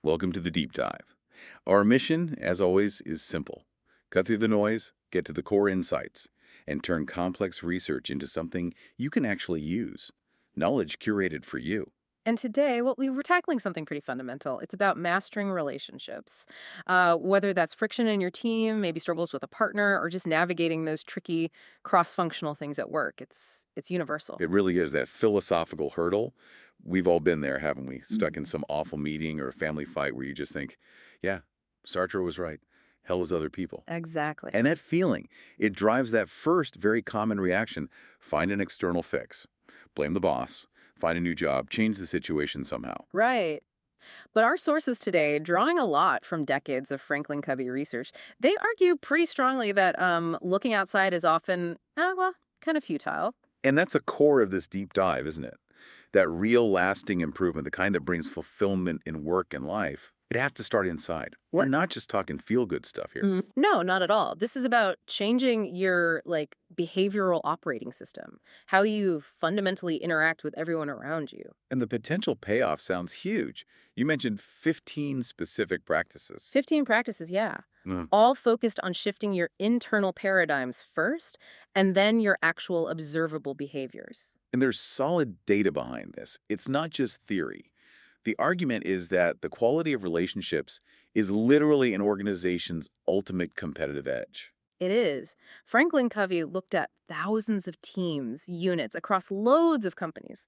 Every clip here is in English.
Welcome to the deep dive. Our mission, as always, is simple: cut through the noise, get to the core insights, and turn complex research into something you can actually use. Knowledge curated for you. And today, well, we were tackling something pretty fundamental. It's about mastering relationships. Whether that's friction in your team, maybe struggles with a partner, or just navigating those tricky cross-functional things at work. It's universal. It really is that philosophical hurdle. We've all been there, haven't we? Stuck in Mhm. some awful meeting or family fight where you just think, yeah, Sartre was right. Hell is other people. Exactly. And that feeling, it drives that first very common reaction: find an external fix. Blame the boss, find a new job, change the situation somehow. Right. But our sources today, drawing a lot from decades of Franklin Covey research, they argue pretty strongly that looking outside is often, well, kind of futile. And that's a core of this deep dive, isn't it? That real lasting improvement, the kind that brings fulfillment in work and life, it has to start inside. We're not just talking feel good stuff here. No, not at all. This is about changing your behavioral operating system, how you fundamentally interact with everyone around you. And the potential payoff sounds huge. You mentioned 15 specific practices. 15 practices, yeah. Mm. All focused on shifting your internal paradigms first and then your actual observable behaviors. And there's solid data behind this. It's not just theory. The argument is that the quality of relationships is literally an organization's ultimate competitive edge. It is. Franklin Covey looked at thousands of teams, units across loads of companies.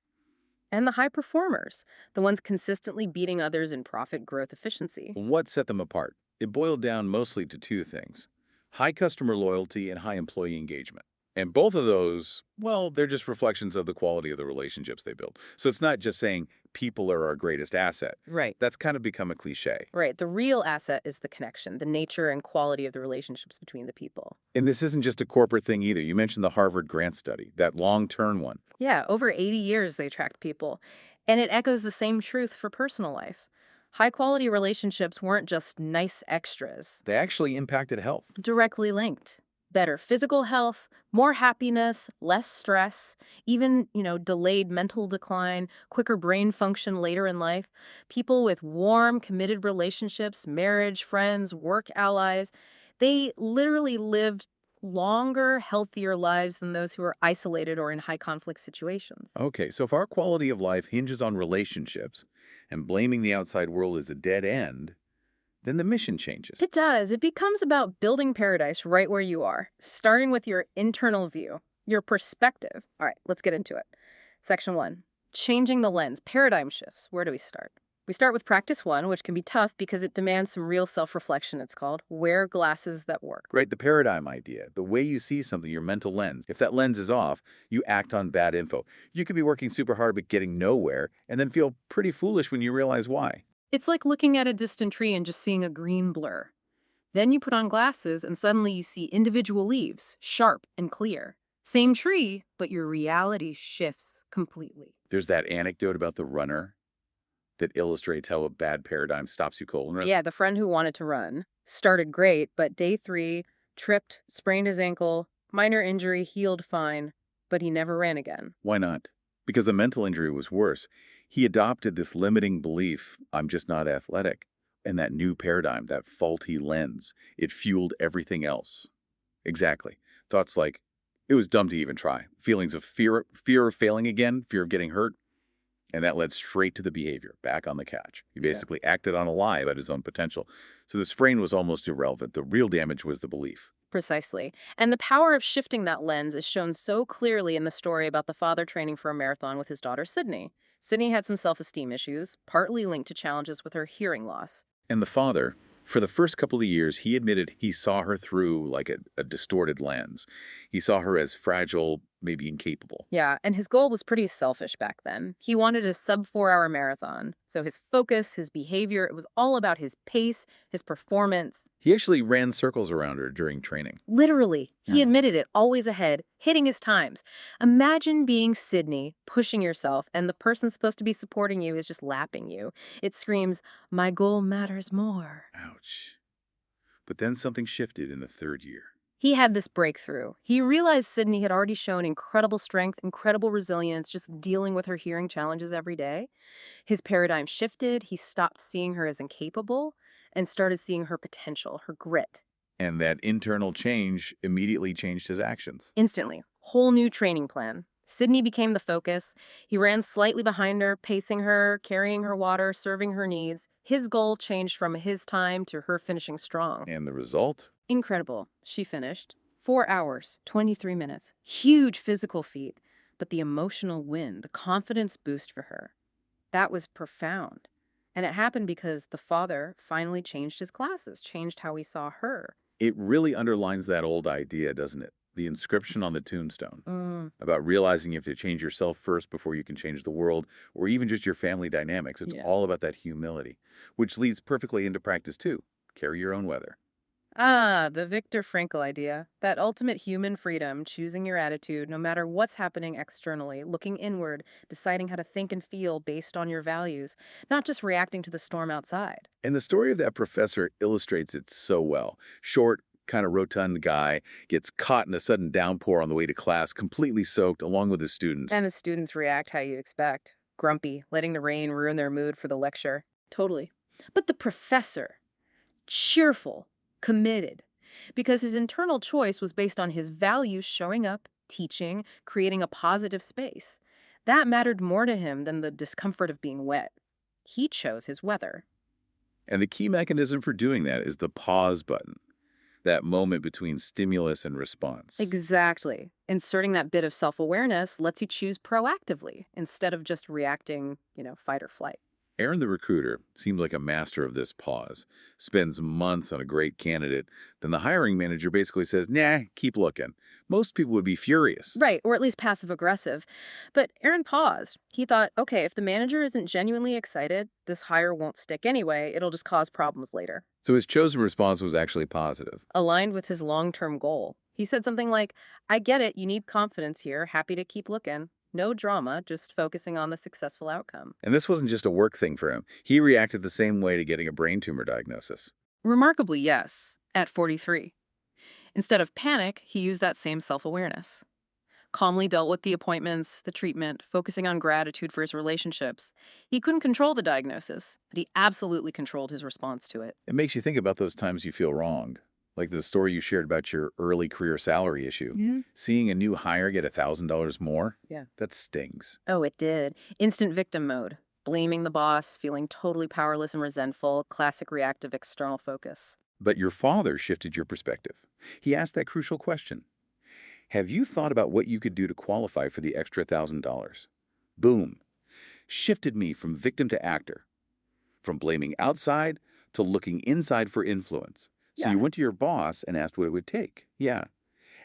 And the high performers, the ones consistently beating others in profit growth efficiency. What set them apart? It boiled down mostly to two things: high customer loyalty and high employee engagement. And both of those, well, they're just reflections of the quality of the relationships they build. So it's not just saying people are our greatest asset. Right. That's kind of become a cliche. Right. The real asset is the connection, the nature and quality of the relationships between the people. And this isn't just a corporate thing either. You mentioned the Harvard grant study, that long term one. Yeah, over 80 years they tracked people. And it echoes the same truth for personal life. High quality relationships weren't just nice extras, They actually impacted health. directly linked. Better physical health, more happiness, less stress, even, delayed mental decline, quicker brain function later in life. People with warm, committed relationships, marriage, friends, work allies, they literally lived longer, healthier lives than those who are isolated or in high conflict situations. Okay, so if our quality of life hinges on relationships and blaming the outside world is a dead end, then the mission changes. It does. It becomes about building paradise right where you are, starting with your internal view, your perspective. All right, let's get into it. Section one, changing the lens, paradigm shifts. Where do we start? We start with practice one, which can be tough because it demands some real self reflection. It's called wear glasses that work. Right? The paradigm idea, the way you see something, your mental lens. If that lens is off, you act on bad info. You could be working super hard but getting nowhere and then feel pretty foolish when you realize why. It's like looking at a distant tree and just seeing a green blur. Then you put on glasses and suddenly you see individual leaves, sharp and clear. Same tree, but your reality shifts completely. There's that anecdote about the runner that illustrates how a bad paradigm stops you cold. Yeah, the friend who wanted to run started great, but day three, tripped, sprained his ankle, minor injury, healed fine, but he never ran again. Why not? Because the mental injury was worse. He adopted this limiting belief: I'm just not athletic. And that new paradigm, that faulty lens, it fueled everything else. Exactly. Thoughts like, it was dumb to even try. Feelings of fear of failing again, fear of getting hurt. And that led straight to the behavior, back on the couch. He Yeah. basically acted on a lie about his own potential. So the sprain was almost irrelevant. The real damage was the belief. Precisely. And the power of shifting that lens is shown so clearly in the story about the father training for a marathon with his daughter, Sydney. Sydney had some self esteem issues, partly linked to challenges with her hearing loss. And the father, for the first couple of years, he admitted he saw her through like a distorted lens. He saw her as fragile, maybe incapable. Yeah, and his goal was pretty selfish back then. He wanted a sub 4 hour marathon. So his focus, his behavior, it was all about his pace, his performance. He actually ran circles around her during training. Literally, he Yeah. admitted it, always ahead, hitting his times. Imagine being Sydney, pushing yourself, and the person supposed to be supporting you is just lapping you. It screams, my goal matters more. Ouch. But then something shifted in the third year. He had this breakthrough. He realized Sydney had already shown incredible strength, incredible resilience, just dealing with her hearing challenges every day. His paradigm shifted. He stopped seeing her as incapable and started seeing her potential, her grit. And that internal change immediately changed his actions. Instantly. Whole new training plan. Sydney became the focus. He ran slightly behind her, pacing her, carrying her water, serving her needs. His goal changed from his time to her finishing strong. And the result? Incredible. She finished. 4 hours, 23 minutes. Huge physical feat. But the emotional win, the confidence boost for her, that was profound. And it happened because the father finally changed his classes, changed how he saw her. It really underlines that old idea, doesn't it? The inscription on the tombstone Mm, about realizing you have to change yourself first before you can change the world or even just your family dynamics. It's yeah. all about that humility, which leads perfectly into practice too. Carry your own weather. Ah, the Viktor Frankl idea. That ultimate human freedom, choosing your attitude no matter what's happening externally, looking inward, deciding how to think and feel based on your values, not just reacting to the storm outside. And the story of that professor illustrates it so well. Short, kind of rotund guy gets caught in a sudden downpour on the way to class, completely soaked, along with his students. And the students react how you'd expect, grumpy, letting the rain ruin their mood for the lecture. Totally. But the professor, cheerful, committed, because his internal choice was based on his values showing up, teaching, creating a positive space. That mattered more to him than the discomfort of being wet. He chose his weather. And the key mechanism for doing that is the pause button, that moment between stimulus and response. Exactly. Inserting that bit of self awareness lets you choose proactively instead of just reacting, fight or flight. Aaron the recruiter seems like a master of this pause, spends months on a great candidate, then the hiring manager basically says, nah, keep looking. Most people would be furious. Right, or at least passive aggressive. But Aaron paused. He thought, okay, if the manager isn't genuinely excited, this hire won't stick anyway. It'll just cause problems later. So his chosen response was actually positive. Aligned with his long term goal. He said something like, I get it, you need confidence here. Happy to keep looking. No drama, just focusing on the successful outcome. And this wasn't just a work thing for him. He reacted the same way to getting a brain tumor diagnosis. Remarkably, yes, at 43. Instead of panic, he used that same self awareness. Calmly dealt with the appointments, the treatment, focusing on gratitude for his relationships. He couldn't control the diagnosis, but he absolutely controlled his response to it. It makes you think about those times you feel wronged, like the story you shared about your early career salary issue. Yeah. Seeing a new hire get $1,000 more, Yeah. that stings. Oh, it did. Instant victim mode. Blaming the boss, feeling totally powerless and resentful, classic reactive external focus. But your father shifted your perspective. He asked that crucial question. Have you thought about what you could do to qualify for the extra $1,000? Boom. Shifted me from victim to actor, from blaming outside to looking inside for influence. So Yeah. you went to your boss and asked what it would take. Yeah.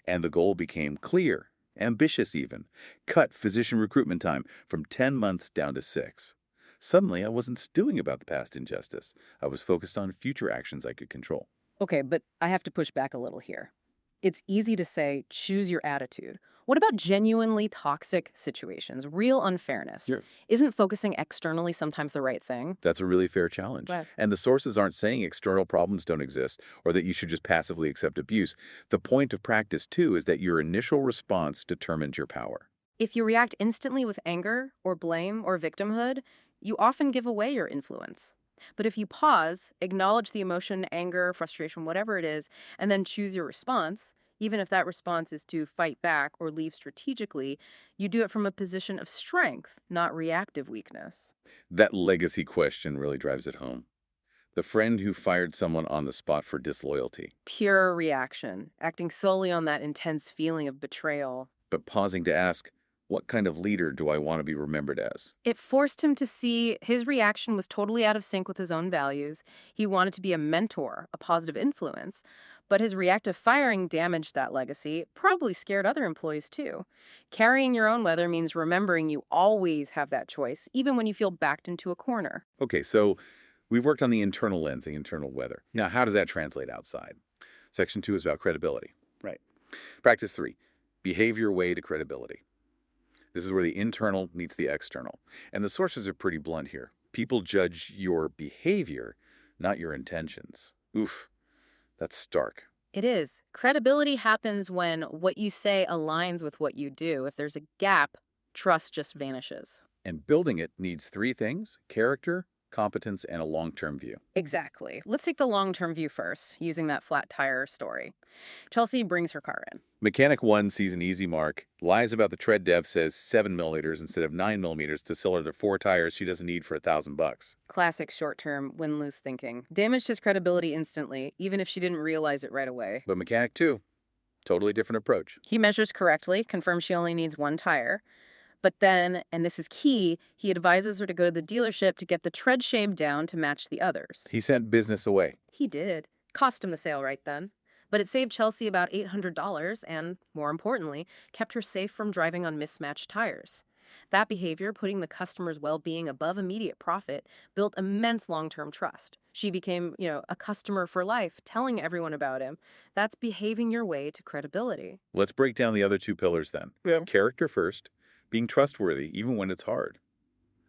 And the goal became clear, ambitious even. Cut physician recruitment time from 10 months down to 6. Suddenly, I wasn't stewing about the past injustice. I was focused on future actions I could control. Okay, but I have to push back a little here. It's easy to say, choose your attitude. What about genuinely toxic situations, real unfairness? Yeah. Isn't focusing externally sometimes the right thing? That's a really fair challenge. Right. And the sources aren't saying external problems don't exist or that you should just passively accept abuse. The point of practice, too, is that your initial response determines your power. If you react instantly with anger or blame or victimhood, you often give away your influence. But if you pause, acknowledge the emotion, anger, frustration, whatever it is, and then choose your response, even if that response is to fight back or leave strategically, you do it from a position of strength, not reactive weakness. That legacy question really drives it home. The friend who fired someone on the spot for disloyalty, Pure reaction, acting solely on that intense feeling of betrayal. but pausing to ask, what kind of leader do I want to be remembered as? It forced him to see his reaction was totally out of sync with his own values. He wanted to be a mentor, a positive influence, but his reactive firing damaged that legacy, probably scared other employees too. Carrying your own weather means remembering you always have that choice, even when you feel backed into a corner. Okay, so we've worked on the internal lens, the internal weather. Now, how does that translate outside? Section 2 is about credibility. Right. Practice 3, behave your way to credibility. This is where the internal meets the external. And the sources are pretty blunt here. People judge your behavior, not your intentions. Oof, that's stark. It is. Credibility happens when what you say aligns with what you do. If there's a gap, trust just vanishes. And building it needs three things: character, competence, and a long term view. Exactly. Let's take the long term view first, using that flat tire story. Chelsea brings her car in. Mechanic 1 sees an easy mark, lies about the tread dev, says 7 millimeters instead of 9 millimeters to sell her the four tires she doesn't need for $1,000. Classic short term win lose thinking. Damaged his credibility instantly, even if she didn't realize it right away. But Mechanic 2, totally different approach. He measures correctly, confirms she only needs one tire. But then, and this is key, he advises her to go to the dealership to get the tread shape down to match the others. He sent business away. He did. Cost him the sale right then. But it saved Chelsea about $800 and, more importantly, kept her safe from driving on mismatched tires. That behavior, putting the customer's well-being above immediate profit, built immense long-term trust. She became, a customer for life, telling everyone about him. That's behaving your way to credibility. Let's break down the other two pillars then. Yeah. Character first, being trustworthy even when it's hard.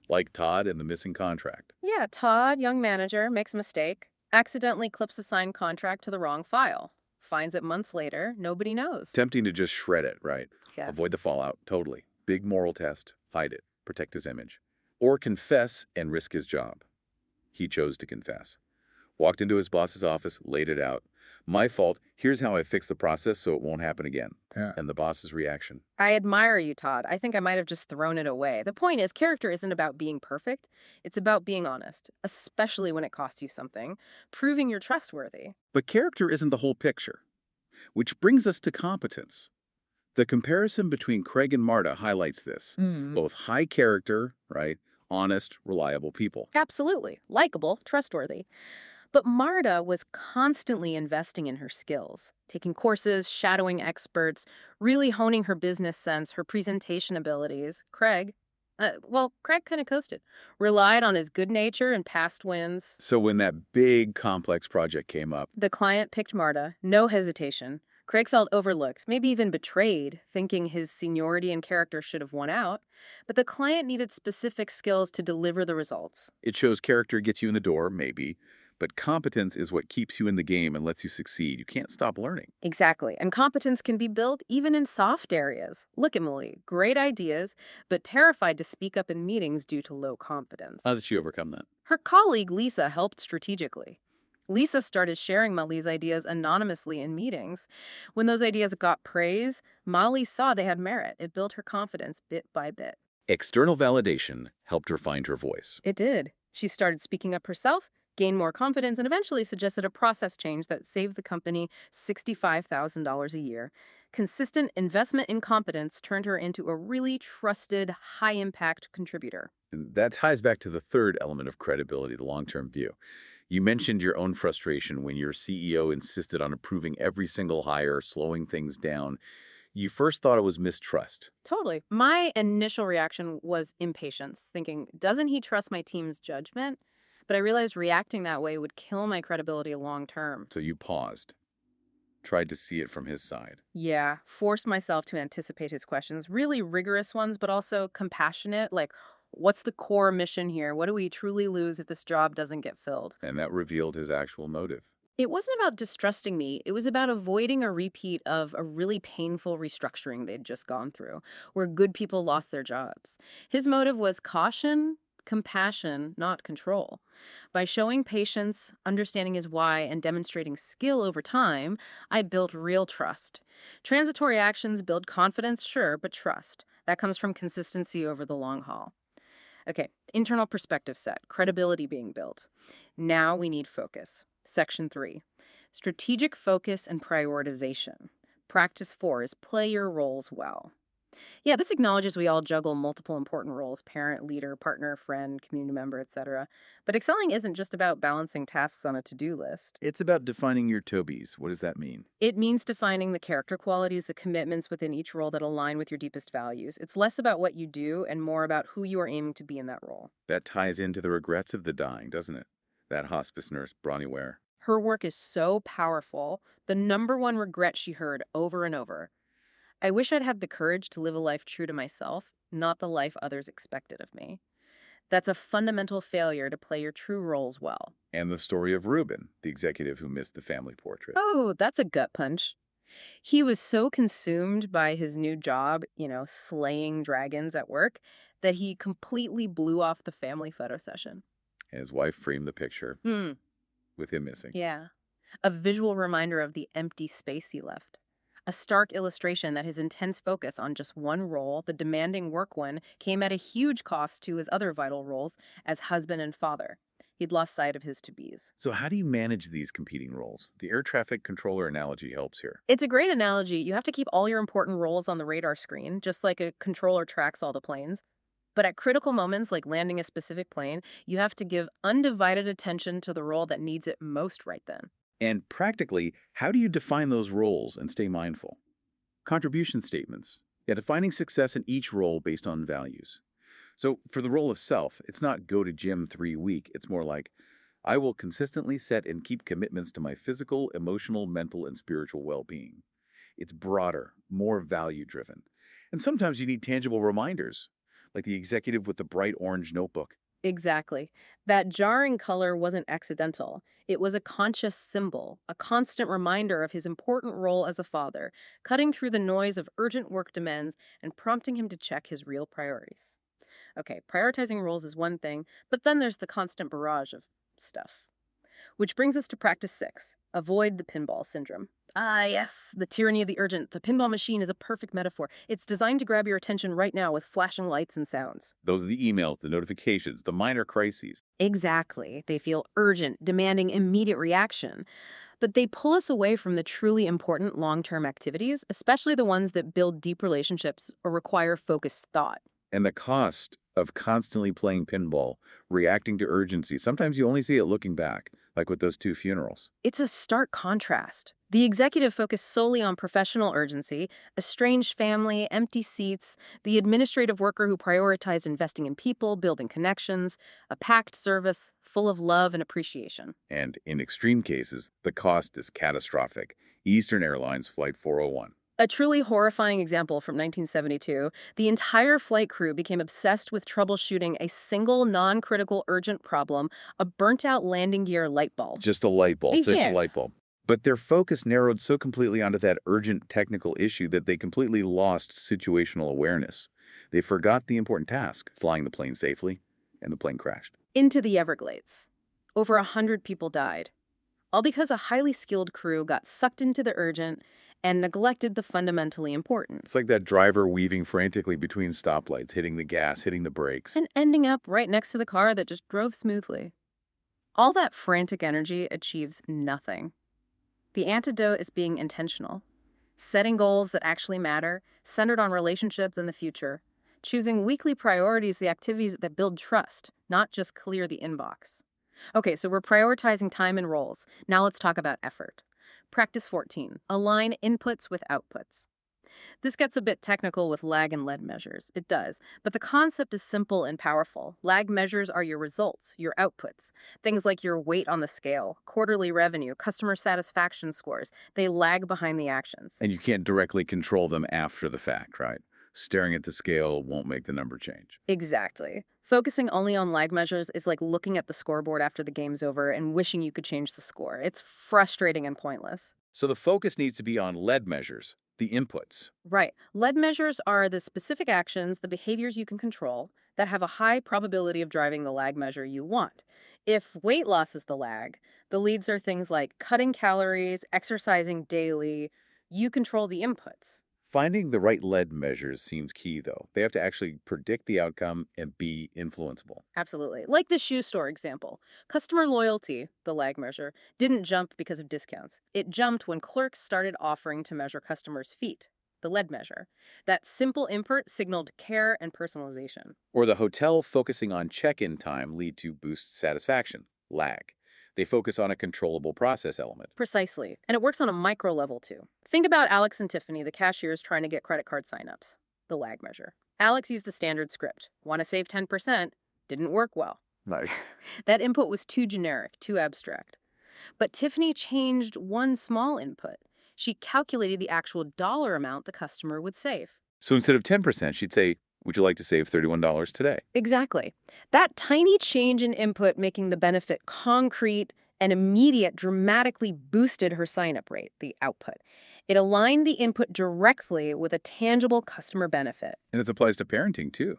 Like Todd and the missing contract. Yeah, Todd, young manager, makes a mistake, accidentally clips a signed contract to the wrong file. Finds it months later, nobody knows. Tempting to just shred it, right? Yeah. Avoid the fallout, totally. Big moral test, hide it, protect his image. Or confess and risk his job. He chose to confess. Walked into his boss's office, laid it out. My fault. Here's how I fix the process so it won't happen again. Yeah. And the boss's reaction. I admire you, Todd. I think I might have just thrown it away. The point is, character isn't about being perfect. It's about being honest, especially when it costs you something, proving you're trustworthy. But character isn't the whole picture. Which brings us to competence. The comparison between Craig and Marta highlights this. Both high character, right? Honest, reliable people. Absolutely. Likable, trustworthy. But Marta was constantly investing in her skills, taking courses, shadowing experts, really honing her business sense, her presentation abilities. Craig kind of coasted, relied on his good nature and past wins. So when that big complex project came up, The client picked Marta, no hesitation. Craig felt overlooked, maybe even betrayed, thinking his seniority and character should have won out. But the client needed specific skills to deliver the results. it shows character gets you in the door, maybe, but competence is what keeps you in the game and lets you succeed. You can't stop learning. Exactly. And competence can be built even in soft areas. Look at Malie. Great ideas, but terrified to speak up in meetings due to low confidence. How did she overcome that? Her colleague, Lisa, helped strategically. Lisa started sharing Molly's ideas anonymously in meetings. When those ideas got praise, Molly saw they had merit. It built her confidence bit by bit. External validation helped her find her voice. It did. She started speaking up herself, gained more confidence, and eventually suggested a process change that saved the company $65,000 a year. Consistent investment in competence turned her into a really trusted, high-impact contributor. And that ties back to the third element of credibility, the long term view. You mentioned your own frustration when your CEO insisted on approving every single hire, slowing things down. You first thought it was mistrust. Totally. My initial reaction was impatience, thinking, doesn't he trust my team's judgment? But I realized reacting that way would kill my credibility long term. So you paused, tried to see it from his side. Yeah, forced myself to anticipate his questions, really rigorous ones, but also compassionate, like, what's the core mission here? What do we truly lose if this job doesn't get filled? And that revealed his actual motive. It wasn't about distrusting me. It was about avoiding a repeat of a really painful restructuring they'd just gone through, where good people lost their jobs. His motive was caution, compassion, not control. By showing patience, understanding his why, and demonstrating skill over time, I built real trust. Transitory actions build confidence, sure, but trust. That comes from consistency over the long haul. Okay, internal perspective set, credibility being built. Now we need focus. Section 3, strategic focus and prioritization. Practice 4 is play your roles well. Yeah, this acknowledges we all juggle multiple important roles: parent, leader, partner, friend, community member, etc. But excelling isn't just about balancing tasks on a to-do list. It's about defining your Tobies. What does that mean? It means defining the character qualities, the commitments within each role that align with your deepest values. It's less about what you do and more about who you are aiming to be in that role. That ties into the regrets of the dying, doesn't it? That hospice nurse, Bronnie Ware. Her work is so powerful. The number one regret she heard over and over: I wish I'd had the courage to live a life true to myself, not the life others expected of me. That's a fundamental failure to play your true roles well. And the story of Reuben, the executive who missed the family portrait. Oh, that's a gut punch. He was so consumed by his new job, slaying dragons at work, that he completely blew off the family photo session. And his wife framed the picture Hmm, with him missing. yeah. A visual reminder of the empty space he left. A stark illustration that his intense focus on just one role, the demanding work one, came at a huge cost to his other vital roles as husband and father. He'd lost sight of his to-bes. So, how do you manage these competing roles? The air traffic controller analogy helps here. It's a great analogy. You have to keep all your important roles on the radar screen, just like a controller tracks all the planes. But at critical moments, like landing a specific plane, you have to give undivided attention to the role that needs it most right then. And practically, how do you define those roles and stay mindful? Contribution statements. Yeah, defining success in each role based on values. So, for the role of self, it's not go to gym 3 week. It's more like I will consistently set and keep commitments to my physical, emotional, mental, and spiritual well being. It's broader, more value driven. And sometimes you need tangible reminders, like the executive with the bright orange notebook. Exactly. That jarring color wasn't accidental. It was a conscious symbol, a constant reminder of his important role as a father, cutting through the noise of urgent work demands and prompting him to check his real priorities. Okay, prioritizing roles is one thing, but then there's the constant barrage of stuff. Which brings us to practice 6. Avoid the pinball syndrome. Ah, yes, the tyranny of the urgent. The pinball machine is a perfect metaphor. It's designed to grab your attention right now with flashing lights and sounds. Those are the emails, the notifications, the minor crises. Exactly. They feel urgent, demanding immediate reaction. But they pull us away from the truly important long term activities, especially the ones that build deep relationships or require focused thought. And the cost of constantly playing pinball, reacting to urgency, sometimes you only see it looking back, like with those two funerals. It's a stark contrast. The executive focused solely on professional urgency, estranged family, empty seats, the administrative worker who prioritized investing in people, building connections, a packed service full of love and appreciation. And in extreme cases, the cost is catastrophic. Eastern Airlines Flight 401. A truly horrifying example from 1972, the entire flight crew became obsessed with troubleshooting a single non critical urgent problem, a burnt out landing gear light bulb. Just a light bulb, so it's a Yeah. light bulb. But their focus narrowed so completely onto that urgent technical issue that they completely lost situational awareness. They forgot the important task, flying the plane safely, and the plane crashed. Into the Everglades. Over 100 people died, all because a highly skilled crew got sucked into the urgent and neglected the fundamentally important, It's like that driver weaving frantically between stoplights, hitting the gas, hitting the brakes. and ending up right next to the car that just drove smoothly. All that frantic energy achieves nothing. The antidote is being intentional, setting goals that actually matter, centered on relationships and the future, choosing weekly priorities, the activities that build trust, not just clear the inbox. Okay, so we're prioritizing time and roles. Now let's talk about effort. Practice 14. Align inputs with outputs. This gets a bit technical with lag and lead measures. It does. But the concept is simple and powerful. Lag measures are your results, your outputs. Things like your weight on the scale, quarterly revenue, customer satisfaction scores. They lag behind the actions. And you can't directly control them after the fact, right? Staring at the scale won't make the number change. Exactly. Focusing only on lag measures is like looking at the scoreboard after the game's over and wishing you could change the score. It's frustrating and pointless. So the focus needs to be on lead measures, the inputs. Right. Lead measures are the specific actions, the behaviors you can control that have a high probability of driving the lag measure you want. If weight loss is the lag, the leads are things like cutting calories, exercising daily. You control the inputs. Finding the right lead measures seems key, though. They have to actually predict the outcome and be influenceable. Absolutely. Like the shoe store example. Customer loyalty, the lag measure, didn't jump because of discounts. It jumped when clerks started offering to measure customers' feet, the lead measure. That simple input signaled care and personalization. Or the hotel focusing on check in time lead to boost satisfaction, lag. They focus on a controllable process element. Precisely. And it works on a micro level too. Think about Alex and Tiffany, the cashiers trying to get credit card signups, the lag measure. Alex used the standard script. Want to save 10%? Didn't work well. Like, That input was too generic, too abstract. But Tiffany changed one small input. She calculated the actual dollar amount the customer would save. so instead of 10%, she'd say Would you like to save $31 today? Exactly. That tiny change in input making the benefit concrete and immediate dramatically boosted her sign-up rate, the output. It aligned the input directly with a tangible customer benefit. And this applies to parenting too.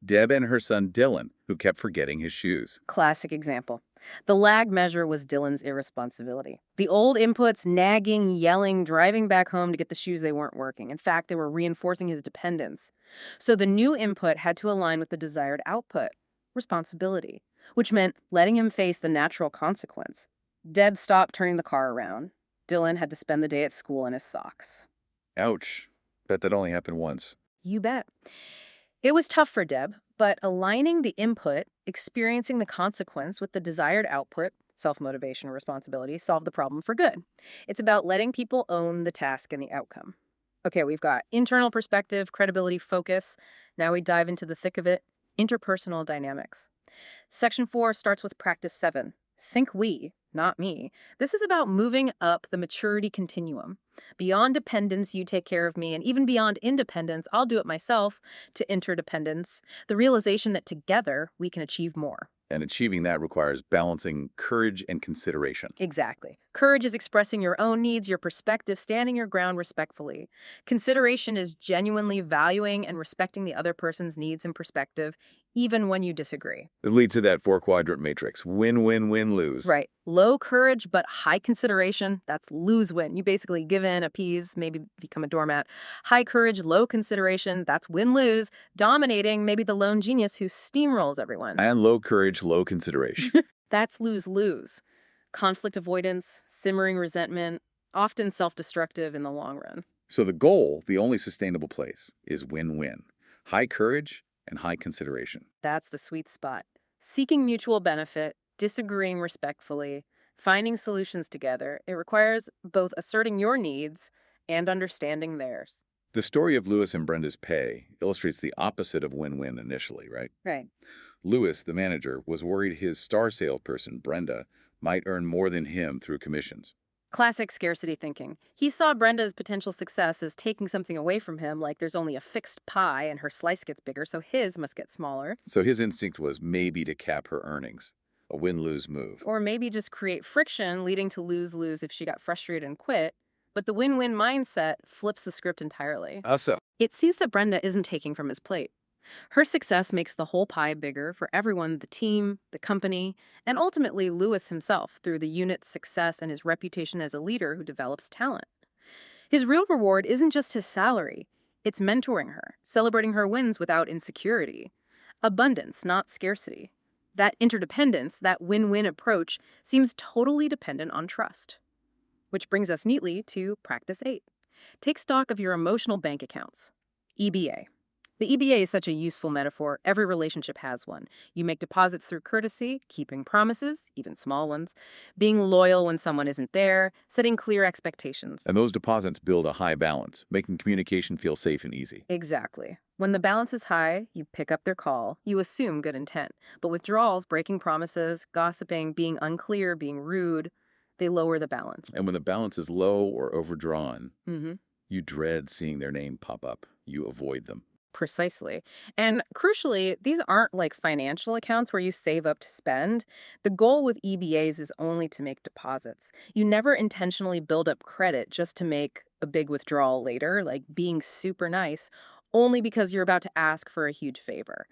Deb and her son Dylan, who kept forgetting his shoes. Classic example. The lag measure was Dylan's irresponsibility. The old inputs, nagging, yelling, driving back home to get the shoes they weren't working. In fact, they were reinforcing his dependence. So the new input had to align with the desired output, responsibility, which meant letting him face the natural consequence. Deb stopped turning the car around. Dylan had to spend the day at school in his socks. Ouch. Bet that only happened once. You bet. It was tough for Deb, but aligning the input, experiencing the consequence with the desired output, self-motivation or responsibility, solved the problem for good. It's about letting people own the task and the outcome. Okay, we've got internal perspective, credibility, focus. Now we dive into the thick of it, interpersonal dynamics. Section 4 starts with practice 7. Think we, not me. This is about moving up the maturity continuum. Beyond dependence, you take care of me, and even beyond independence, I'll do it myself, to interdependence, the realization that together we can achieve more. And achieving that requires balancing courage and consideration. Exactly. Courage is expressing your own needs, your perspective, standing your ground respectfully. Consideration is genuinely valuing and respecting the other person's needs and perspective, even when you disagree. It leads to that four-quadrant matrix. Win, win, win, lose. Right. Low courage, but high consideration. That's lose-win. You basically give in, appease, maybe become a doormat. High courage, low consideration. That's win-lose. Dominating, maybe the lone genius who steamrolls everyone. And low courage, low consideration. That's lose-lose. Conflict avoidance, simmering resentment, often self-destructive in the long run. So the goal, the only sustainable place, is win-win. High courage and high consideration. That's the sweet spot. Seeking mutual benefit, disagreeing respectfully, finding solutions together. It requires both asserting your needs and understanding theirs. The story of Lewis and Brenda's pay illustrates the opposite of win-win initially, right? Right. Lewis, the manager, was worried his star salesperson, Brenda, might earn more than him through commissions. Classic scarcity thinking. He saw Brenda's potential success as taking something away from him, like there's only a fixed pie and her slice gets bigger, so his must get smaller. So his instinct was maybe to cap her earnings, a win-lose move. Or maybe just create friction, leading to lose-lose if she got frustrated and quit. But the win-win mindset flips the script entirely. How so? It sees that Brenda isn't taking from his plate. Her success makes the whole pie bigger for everyone, the team, the company, and ultimately Lewis himself through the unit's success and his reputation as a leader who develops talent. His real reward isn't just his salary. It's mentoring her, celebrating her wins without insecurity. Abundance, not scarcity. That interdependence, that win-win approach, seems totally dependent on trust. Which brings us neatly to practice 8. Take stock of your emotional bank accounts. EBA. The EBA is such a useful metaphor. Every relationship has one. You make deposits through courtesy, keeping promises, even small ones, being loyal when someone isn't there, setting clear expectations. And those deposits build a high balance, making communication feel safe and easy. Exactly. When the balance is high, you pick up their call, you assume good intent. But withdrawals, breaking promises, gossiping, being unclear, being rude, they lower the balance. And when the balance is low or overdrawn, Mm-hmm. you dread seeing their name pop up. You avoid them. Precisely. And crucially, these aren't like financial accounts where you save up to spend. The goal with EBAs is only to make deposits. You never intentionally build up credit just to make a big withdrawal later, like being super nice, only because you're about to ask for a huge favor.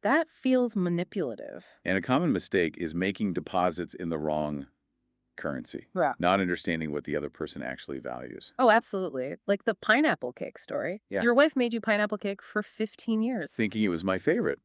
That feels manipulative. And a common mistake is making deposits in the wrong currency, Yeah. not understanding what the other person actually values. Oh, absolutely. Like the pineapple cake story. Yeah. Your wife made you pineapple cake for 15 years. Thinking it was my favorite,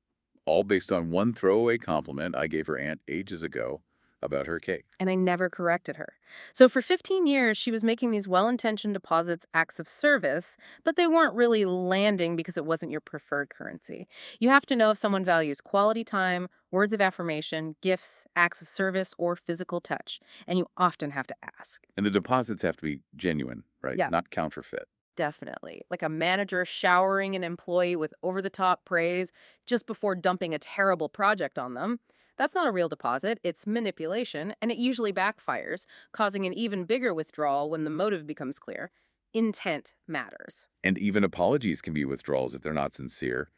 all based on one throwaway compliment I gave her aunt ages ago about her cake. And I never corrected her. So for 15 years, she was making these well-intentioned deposits, acts of service, but they weren't really landing because it wasn't your preferred currency. You have to know if someone values quality time, words of affirmation, gifts, acts of service, or physical touch. And you often have to ask. And the deposits have to be genuine, right? Yeah. Not counterfeit. Definitely. Like a manager showering an employee with over-the-top praise just before dumping a terrible project on them. That's not a real deposit, it's manipulation, and it usually backfires, causing an even bigger withdrawal when the motive becomes clear. Intent matters. And even apologies can be withdrawals if they're not sincere.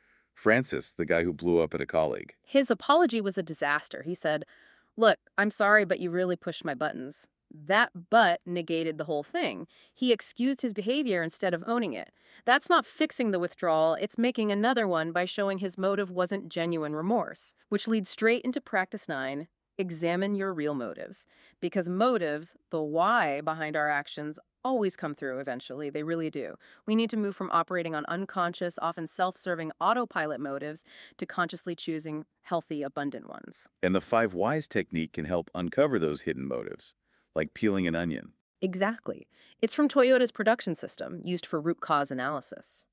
Francis, the guy who blew up at a colleague. His apology was a disaster. He said, "Look, I'm sorry, but you really pushed my buttons." That but negated the whole thing. He excused his behavior instead of owning it. That's not fixing the withdrawal, it's making another one by showing his motive wasn't genuine remorse, which leads straight into practice 9. Examine your real motives. Because motives, the why behind our actions, always come through eventually. They really do. We need to move from operating on unconscious, often self serving autopilot motives to consciously choosing healthy, abundant ones. And the 5 whys technique can help uncover those hidden motives, like peeling an onion. Exactly. It's from Toyota's production system, used for root cause analysis.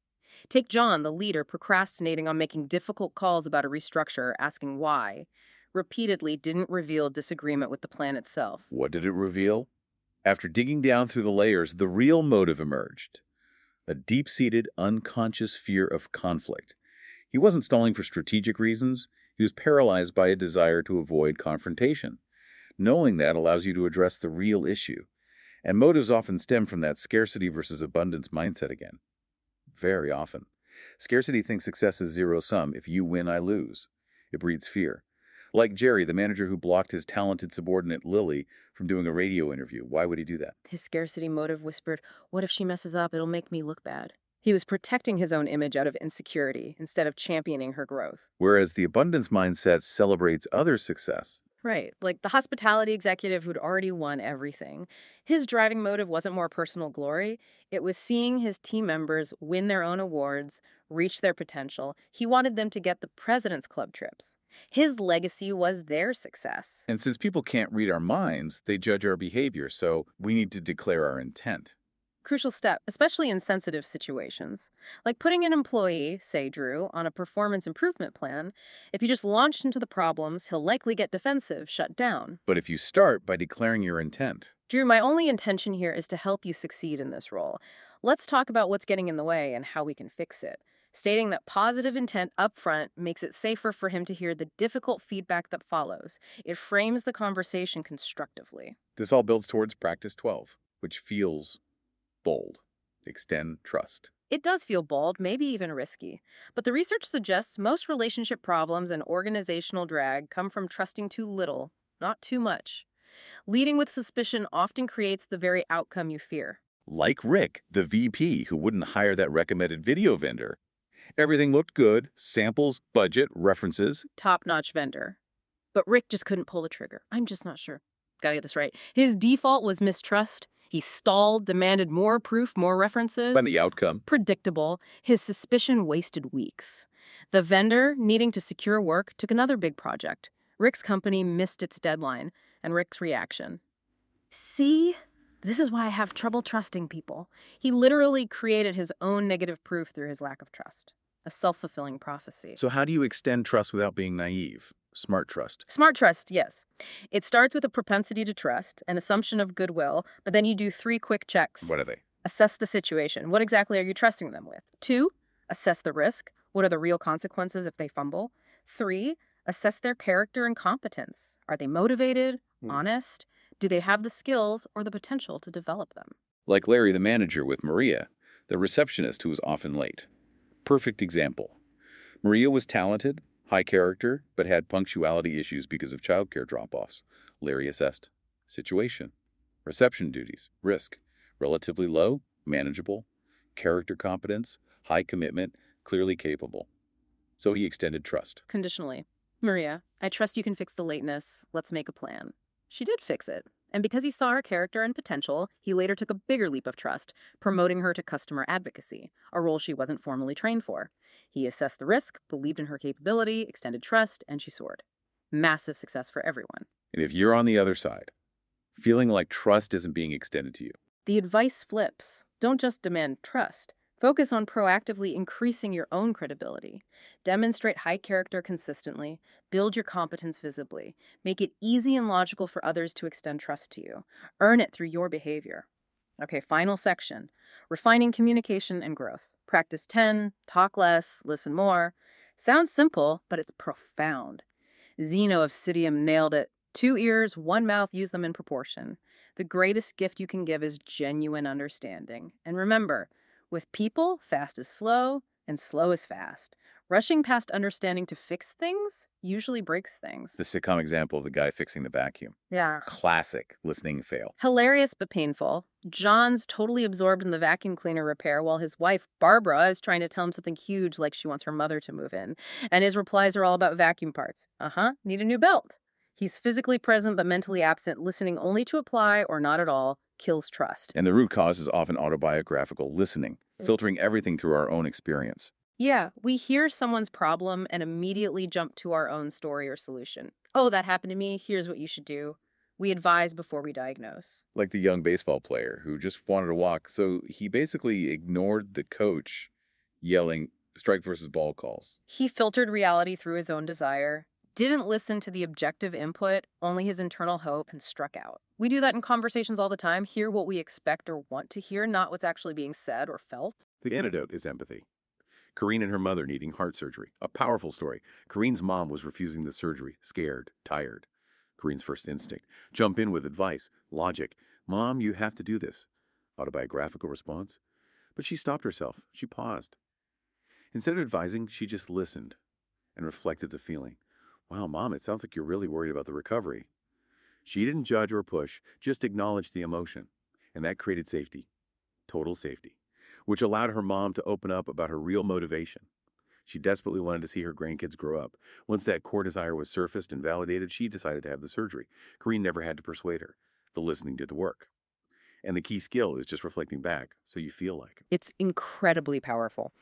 Take John, the leader, procrastinating on making difficult calls about a restructure, asking why. Repeatedly didn't reveal disagreement with the plan itself. What did it reveal? After digging down through the layers, the real motive emerged: a deep seated, unconscious fear of conflict. He wasn't stalling for strategic reasons, he was paralyzed by a desire to avoid confrontation. Knowing that allows you to address the real issue. And motives often stem from that scarcity versus abundance mindset again. Very often. Scarcity thinks success is zero sum. If you win, I lose. It breeds fear. Like Jerry, the manager who blocked his talented subordinate Lily from doing a radio interview. Why would he do that? His scarcity motive whispered, "What if she messes up? It'll make me look bad." He was protecting his own image out of insecurity instead of championing her growth. Whereas the abundance mindset celebrates others' success. Right, like the hospitality executive who'd already won everything. His driving motive wasn't more personal glory, it was seeing his team members win their own awards, reach their potential. He wanted them to get the President's Club trips. His legacy was their success. And since people can't read our minds, they judge our behavior, so we need to declare our intent. Crucial step, especially in sensitive situations. Like putting an employee, say Drew, on a performance improvement plan. If you just launch into the problems, he'll likely get defensive, shut down. But if you start by declaring your intent, Drew, my only intention here is to help you succeed in this role. Let's talk about what's getting in the way and how we can fix it. Stating that positive intent up front makes it safer for him to hear the difficult feedback that follows. It frames the conversation constructively. this all builds towards practice 12, which feels bold. Extend trust. It does feel bold, maybe even risky. But the research suggests most relationship problems and organizational drag come from trusting too little, not too much. Leading with suspicion often creates the very outcome you fear. Like Rick, the VP who wouldn't hire that recommended video vendor. Everything looked good: samples, budget, references. Top-notch vendor. But Rick just couldn't pull the trigger. I'm just not sure. Gotta get this right. His default was mistrust. He stalled, demanded more proof, more references. And the outcome? Predictable. His suspicion wasted weeks. The vendor, needing to secure work, took another big project. Rick's company missed its deadline, and Rick's reaction. See? This is why I have trouble trusting people. He literally created his own negative proof through his lack of trust. A self-fulfilling prophecy. So, how do you extend trust without being naive? Smart trust. Smart trust, yes. It starts with a propensity to trust, an assumption of goodwill, but then you do 3 quick checks. What are they? Assess the situation. What exactly are you trusting them with? 2, assess the risk. What are the real consequences if they fumble? 3, assess their character and competence. Are they motivated, honest? Do they have the skills or the potential to develop them? Like Larry, the manager, with Maria, the receptionist who was often late. Perfect example. Maria was talented, high character, but had punctuality issues because of childcare drop-offs. Larry assessed situation, reception duties, risk, relatively low, manageable, character competence, high commitment, clearly capable. So he extended trust. Conditionally. Maria, I trust you can fix the lateness. Let's make a plan. She did fix it. And because he saw her character and potential, he later took a bigger leap of trust, promoting her to customer advocacy, a role she wasn't formally trained for. He assessed the risk, believed in her capability, extended trust, and she soared. Massive success for everyone. And if you're on the other side, feeling like trust isn't being extended to you, The advice flips. Don't just demand trust. Focus on proactively increasing your own credibility. Demonstrate high character consistently. Build your competence visibly. Make it easy and logical for others to extend trust to you. Earn it through your behavior. Okay, final section. Refining communication and growth. Practice 10, talk less, listen more. Sounds simple, but it's profound. Zeno of Citium nailed it. 2 ears, 1 mouth, use them in proportion. The greatest gift you can give is genuine understanding. And remember, with people, fast is slow and slow is fast. Rushing past understanding to fix things usually breaks things. The sitcom example of the guy fixing the vacuum. Yeah. Classic listening fail. Hilarious but painful. John's totally absorbed in the vacuum cleaner repair while his wife, Barbara, is trying to tell him something huge like she wants her mother to move in. And his replies are all about vacuum parts. Need a new belt. He's physically present but mentally absent, listening only to apply or not at all, kills trust. And the root cause is often autobiographical listening, filtering everything through our own experience. Yeah, we hear someone's problem and immediately jump to our own story or solution. Oh, that happened to me. Here's what you should do. We advise before we diagnose. Like the young baseball player who just wanted to walk, so he basically ignored the coach yelling strike versus ball calls. He filtered reality through his own desire, didn't listen to the objective input, only his internal hope, and struck out. We do that in conversations all the time, hear what we expect or want to hear, not what's actually being said or felt. The antidote is empathy. Karine and her mother needing heart surgery. A powerful story. Karine's mom was refusing the surgery, scared, tired. Karine's first instinct. Jump in with advice, logic. Mom, you have to do this. Autobiographical response. But she stopped herself. She paused. Instead of advising, she just listened and reflected the feeling. Wow, Mom, it sounds like you're really worried about the recovery. She didn't judge or push, just acknowledged the emotion. And that created safety. Total safety. Which allowed her mom to open up about her real motivation. She desperately wanted to see her grandkids grow up. Once that core desire was surfaced and validated, she decided to have the surgery. Karine never had to persuade her. The listening did the work. And the key skill is just reflecting back so you feel like it. It's incredibly powerful.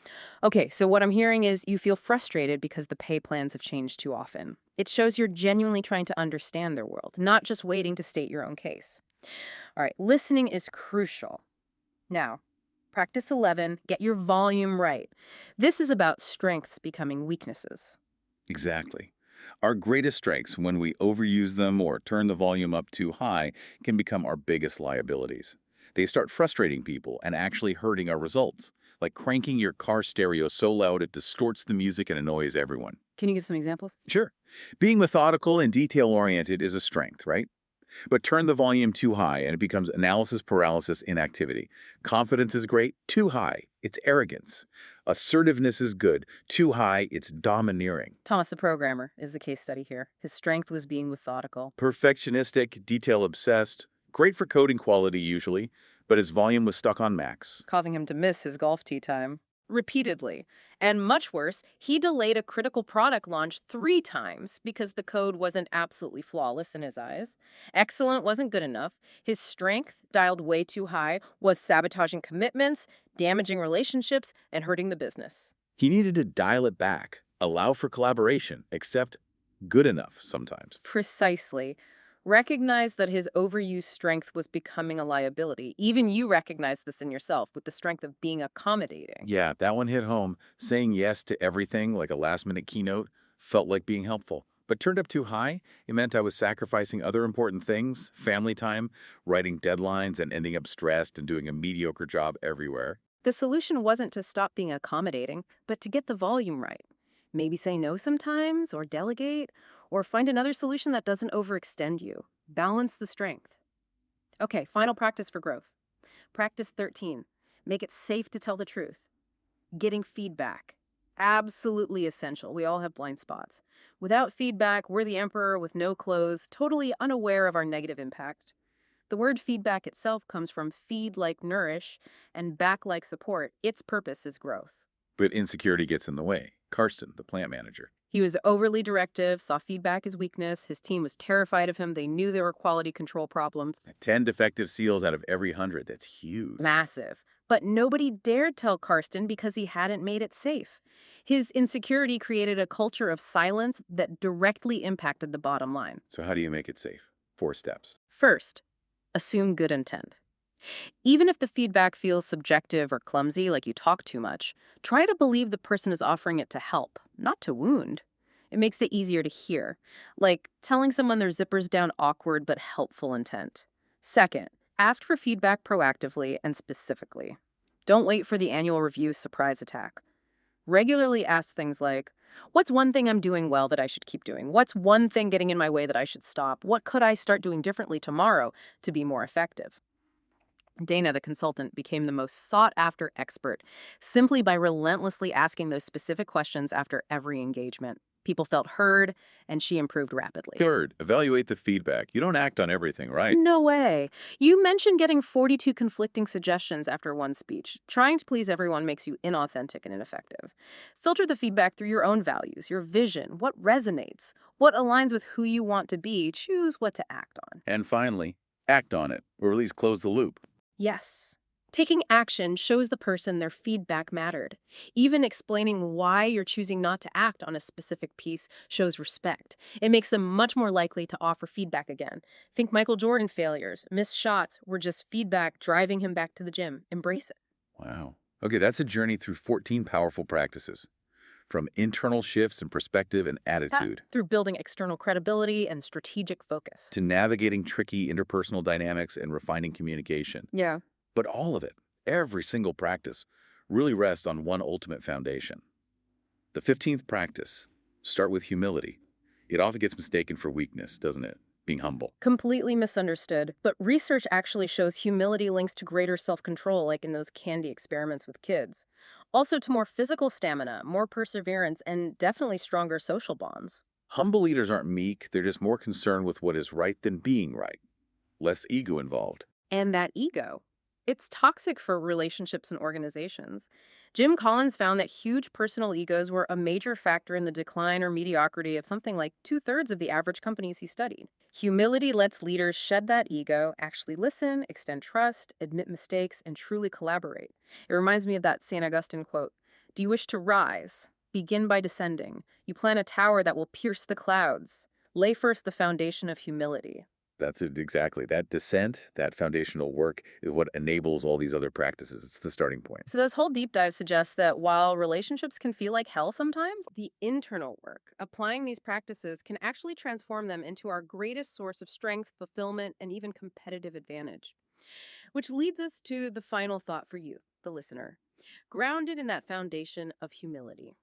Okay, so what I'm hearing is you feel frustrated because the pay plans have changed too often. It shows you're genuinely trying to understand their world, not just waiting to state your own case. All right, listening is crucial. Now, practice 11, get your volume right. This is about strengths becoming weaknesses. Exactly. Our greatest strengths, when we overuse them or turn the volume up too high, can become our biggest liabilities. They start frustrating people and actually hurting our results, like cranking your car stereo so loud it distorts the music and annoys everyone. Can you give some examples? Sure, being methodical and detail oriented is a strength, right? But turn the volume too high and it becomes analysis paralysis inactivity. Confidence is great, too high, it's arrogance. Assertiveness is good, too high, it's domineering. Thomas the programmer is the case study here. His strength was being methodical. Perfectionistic, detail obsessed, great for coding quality usually, but his volume was stuck on max. Causing him to miss his golf tee time repeatedly. And much worse, he delayed a critical product launch 3 times because the code wasn't absolutely flawless in his eyes. Excellent wasn't good enough. His strength, dialed way too high, was sabotaging commitments, damaging relationships, and hurting the business. He needed to dial it back, allow for collaboration, accept good enough sometimes. Precisely. Recognize that his overused strength was becoming a liability. Even you recognize this in yourself with the strength of being accommodating. Yeah, that one hit home. Saying yes to everything like a last minute keynote felt like being helpful. But turned up too high, it meant I was sacrificing other important things, family time, writing deadlines, and ending up stressed and doing a mediocre job everywhere. The solution wasn't to stop being accommodating, but to get the volume right. Maybe say no sometimes, or delegate, or find another solution that doesn't overextend you. Balance the strength. Okay, final practice for growth. Practice 13. Make it safe to tell the truth. Getting feedback. Absolutely essential. We all have blind spots. Without feedback, we're the emperor with no clothes, totally unaware of our negative impact. The word feedback itself comes from feed like nourish and back like support. Its purpose is growth. But insecurity gets in the way. Karsten, the plant manager. He was overly directive, saw feedback as weakness. His team was terrified of him. They knew there were quality control problems. 10 defective seals out of every 100. That's huge. Massive. But nobody dared tell Karsten because he hadn't made it safe. His insecurity created a culture of silence that directly impacted the bottom line. So, how do you make it safe? 4 steps. First, assume good intent. Even if the feedback feels subjective or clumsy, like you talk too much, try to believe the person is offering it to help, not to wound. It makes it easier to hear, like telling someone their zipper's down awkward but helpful intent. Second, ask for feedback proactively and specifically. Don't wait for the annual review surprise attack. Regularly ask things like, what's one thing I'm doing well that I should keep doing? What's one thing getting in my way that I should stop? What could I start doing differently tomorrow to be more effective? Dana, the consultant, became the most sought after expert simply by relentlessly asking those specific questions after every engagement. People felt heard, and she improved rapidly. Third, evaluate the feedback. You don't act on everything, right? No way. You mentioned getting 42 conflicting suggestions after one speech. Trying to please everyone makes you inauthentic and ineffective. Filter the feedback through your own values, your vision, what resonates, what aligns with who you want to be. Choose what to act on. And finally, act on it, or at least close the loop. Yes. Taking action shows the person their feedback mattered. Even explaining why you're choosing not to act on a specific piece shows respect. It makes them much more likely to offer feedback again. Think Michael Jordan failures, missed shots were just feedback driving him back to the gym. Embrace it. Wow. Okay, that's a journey through 14 powerful practices, from internal shifts in perspective and Yeah. attitude Through building external credibility and strategic focus. to navigating tricky interpersonal dynamics and refining communication. Yeah. But all of it, every single practice, really rests on one ultimate foundation. The 15th practice, start with humility. It often gets mistaken for weakness, doesn't it? Being humble. Completely misunderstood, but research actually shows humility links to greater self control, like in those candy experiments with kids. Also, to more physical stamina, more perseverance, and definitely stronger social bonds. Humble leaders aren't meek, they're just more concerned with what is right than being right. Less ego involved. And that ego. It's toxic for relationships and organizations. Jim Collins found that huge personal egos were a major factor in the decline or mediocrity of something like two-thirds of the average companies he studied. Humility lets leaders shed that ego, actually listen, extend trust, admit mistakes, and truly collaborate. It reminds me of that St. Augustine quote. Do you wish to rise? Begin by descending. You plan a tower that will pierce the clouds. Lay first the foundation of humility. That's it exactly. That descent, that foundational work is what enables all these other practices. It's the starting point. So, those whole deep dives suggest that while relationships can feel like hell sometimes, the internal work, applying these practices, can actually transform them into our greatest source of strength, fulfillment, and even competitive advantage. Which leads us to the final thought for you, the listener, grounded in that foundation of humility.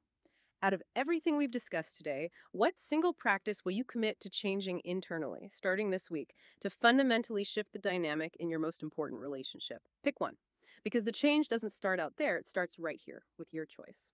Out of everything we've discussed today, what single practice will you commit to changing internally, starting this week, to fundamentally shift the dynamic in your most important relationship? Pick one. Because the change doesn't start out there, it starts right here with your choice.